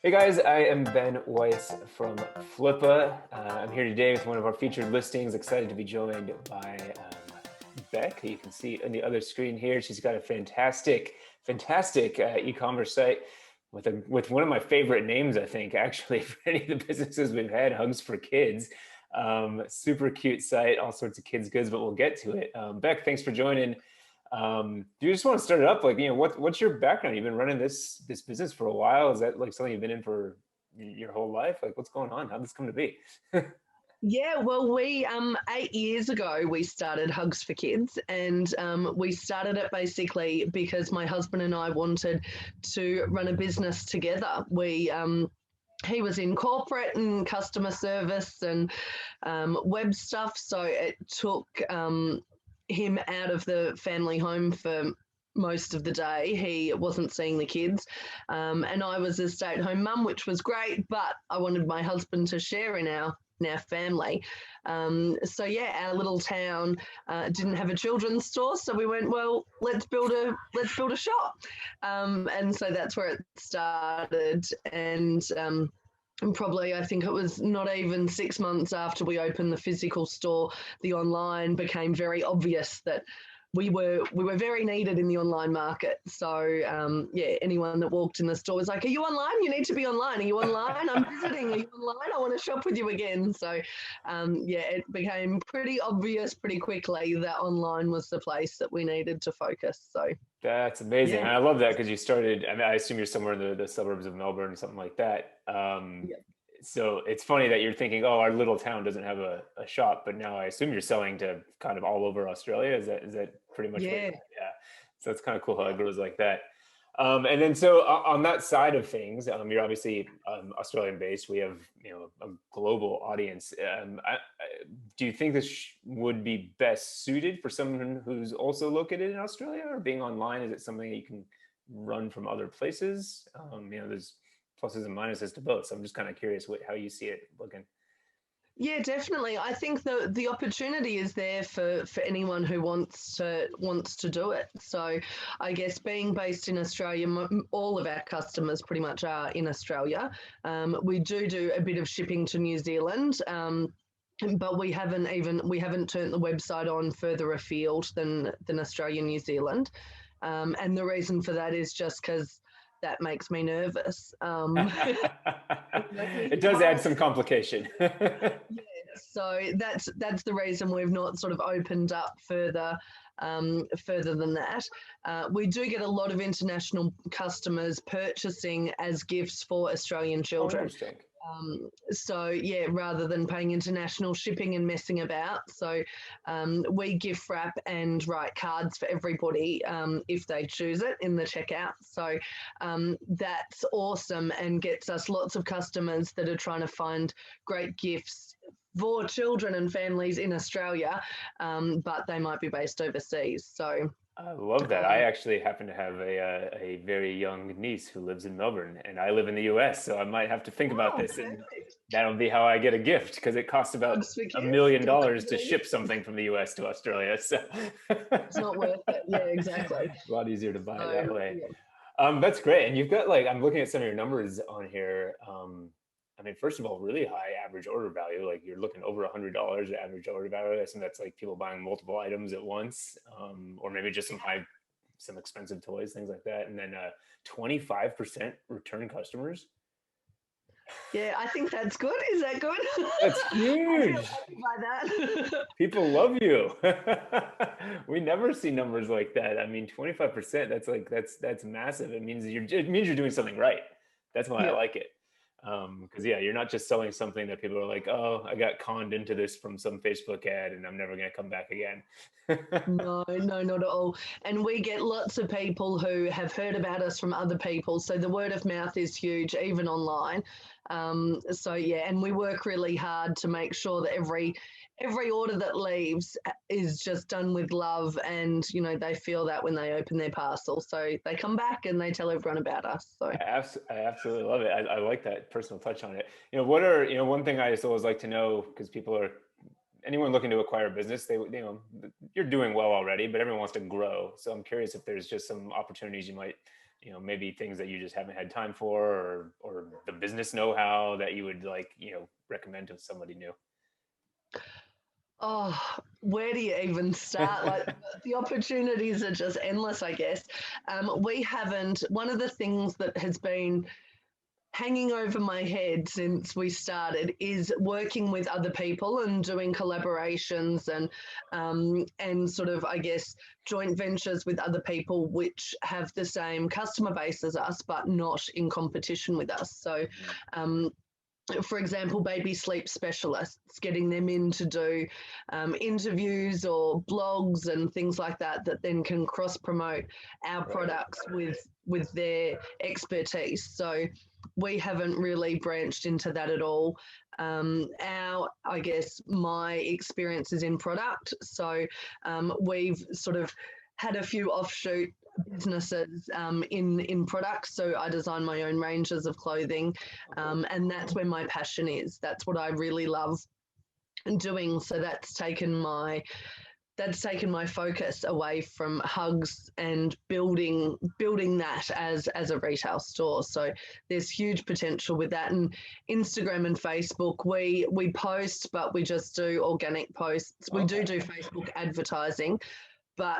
Hey guys, I am Ben Weiss from Flippa. I'm here today with one of our featured listings. Excited to be joined by Beck, who you can see on the other screen here. She's got a fantastic e-commerce site with one of my favorite names, I think, actually, for any of the businesses we've had, HugsForKids. Super cute site, all sorts of kids goods, but we'll get to it. Beck, thanks for joining. Do you just want to start it up? Like, what's your background? You've been running this business for a while. Is that like something you've been in for your whole life? Like, what's going on? How'd this come to be? Yeah, well, we 8 years ago we started Hugs for Kids, and we started it basically because my husband and I wanted to run a business together. We He was in corporate and customer service and web stuff, so it took him out of the family home for most of the day. He wasn't seeing the kids, and I was a stay-at-home mum, which was great. But I wanted my husband to share in our family. So yeah, our little town didn't have a children's store, so we went, well, let's build a shop, and so that's where it started. And probably, I think it was not even 6 months after we opened the physical store, the online became very obvious that we were very needed in the online market. So yeah, anyone that walked in the store was like, "Are you online? You need to be online. Are you online? I'm visiting. Are you online? I want to shop with you again." So yeah, it became pretty obvious pretty quickly that online was the place that we needed to focus. So That's amazing. yeah, And I love that because you started, I mean, I assume you're somewhere in the suburbs of Melbourne or something like that. yeah, So it's funny that you're thinking, oh, our little town doesn't have a shop, but now I assume you're selling to kind of all over Australia. Is that pretty much what? yeah. Yeah. So it's kind of cool how it grows like that. And then so on that side of things, you're obviously Australian based. We have a global audience. Do you think this would be best suited for someone who's also located in Australia, or being online? Is it something that you can run from other places? There's pluses and minuses to both. So I'm just kind of curious how you see it looking. Yeah, definitely. I think the opportunity is there for anyone who wants to do it. So, I guess being based in Australia, all of our customers pretty much are in Australia. We do a bit of shipping to New Zealand. But we haven't turned the website on further afield than Australia, New Zealand, and the reason for that is just because that makes me nervous. It does add some complication. Yeah, so that's the reason we've not sort of opened up further than that. We do get a lot of international customers purchasing as gifts for Australian Oh, children. interesting. So yeah, rather than paying international shipping and messing about, so we gift wrap and write cards for everybody if they choose it in the checkout. So that's awesome and gets us lots of customers that are trying to find great gifts for children and families in Australia, but they might be based overseas. So I love that. I actually happen to have a very young niece who lives in Melbourne, and I live in the U.S., so I might have to think about oh, this, and perfect. that'll be how I get a gift because it costs about Hugs for $1 kids. million Get that to ready. ship something from the U.S. to Australia. So It's not worth it. Yeah, exactly. a lot easier to buy it So that way. yeah. That's great. And you've got, like, I'm looking at some of your numbers on here. I mean, first of all, really high average order value. Like, you're looking over $100 average order value. I assume that's like people buying multiple items at once, or maybe just some expensive toys, things like that. And then 25% return customers. Yeah, I think that's good. Is that good? That's I feel huge. happy by that. People love you. We never see numbers like that. I mean, 25%, that's massive. It means you're doing something right. That's why I Yeah. like it. Because yeah, you're not just selling something that people are like, oh, I got conned into this from some Facebook ad and I'm never gonna come back again. No, no, not at all. And we get lots of people who have heard about us from other people. So the word of mouth is huge, even online. So yeah, and we work really hard to make sure that every order that leaves is just done with love, and they feel that when they open their parcel. So they come back and they tell everyone about us. So I absolutely love it. I like that personal touch on it. One thing I just always like to know, because anyone looking to acquire a business, you're doing well already, but everyone wants to grow. So I'm curious if there's just some opportunities you might maybe things that you just haven't had time for, or the business know-how that you would like, recommend to somebody new? Oh, where do you even start? Like the opportunities are just endless, I guess. One of the things that has been hanging over my head since we started is working with other people and doing collaborations and sort of, I guess, joint ventures with other people which have the same customer base as us but not in competition with us. So for example, baby sleep specialists, getting them in to do interviews or blogs and things like that, that then can cross promote our products with their expertise. So we haven't really branched into that at all. I guess my experience is in product. So we've sort of had a few offshoot businesses in products. So I design my own ranges of clothing, and that's where my passion is. That's what I really love doing. So that's taken my focus away from Hugs and building that as a retail store. So there's huge potential with that. And Instagram and Facebook, we post, but we just do organic posts. We do Facebook advertising, but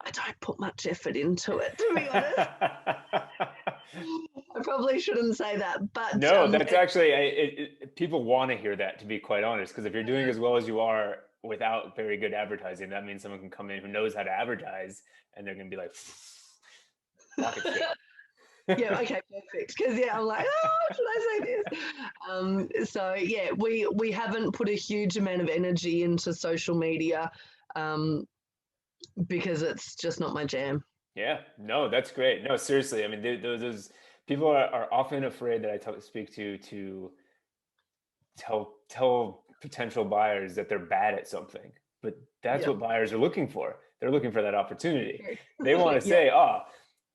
I don't put much effort into it, to be honest. I probably shouldn't say that, but no, that's actually people want to hear that, to be quite honest, because if you're doing as well as you are without very good advertising, that means someone can come in who knows how to advertise, and they're going to be like, rocket ship. Yeah, okay, perfect. Because I'm like, should I say this? So yeah, we haven't put a huge amount of energy into social media. Because it's just not my jam. Yeah, no, that's great. No, seriously. I mean, those people are often afraid that I speak to tell potential buyers that they're bad at something, but that's what buyers are looking for. They're looking for that opportunity. They want to say,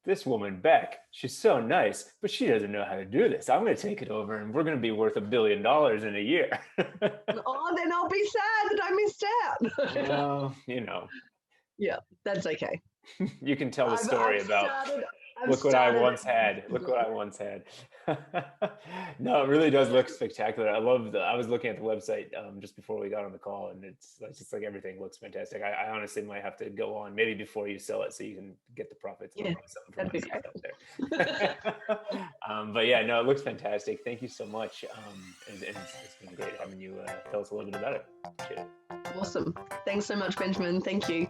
this woman, Beck, she's so nice, but she doesn't know how to do this. I'm going to take it over and we're going to be worth $1 billion in a year. Oh, then I'll be sad that I missed out. Well, Yeah, that's okay. You can tell the story about look what I once had. Look what I once had. No, it really does look spectacular. I was looking at the website just before we got on the call, and it's just like everything looks fantastic. I honestly might have to go on maybe before you sell it so you can get the profits. Yeah, that'd be great. But yeah, no, it looks fantastic. Thank you so much. And it's been great having you tell us a little bit about it. Appreciate it. Awesome. Thanks so much, Benjamin. Thank you.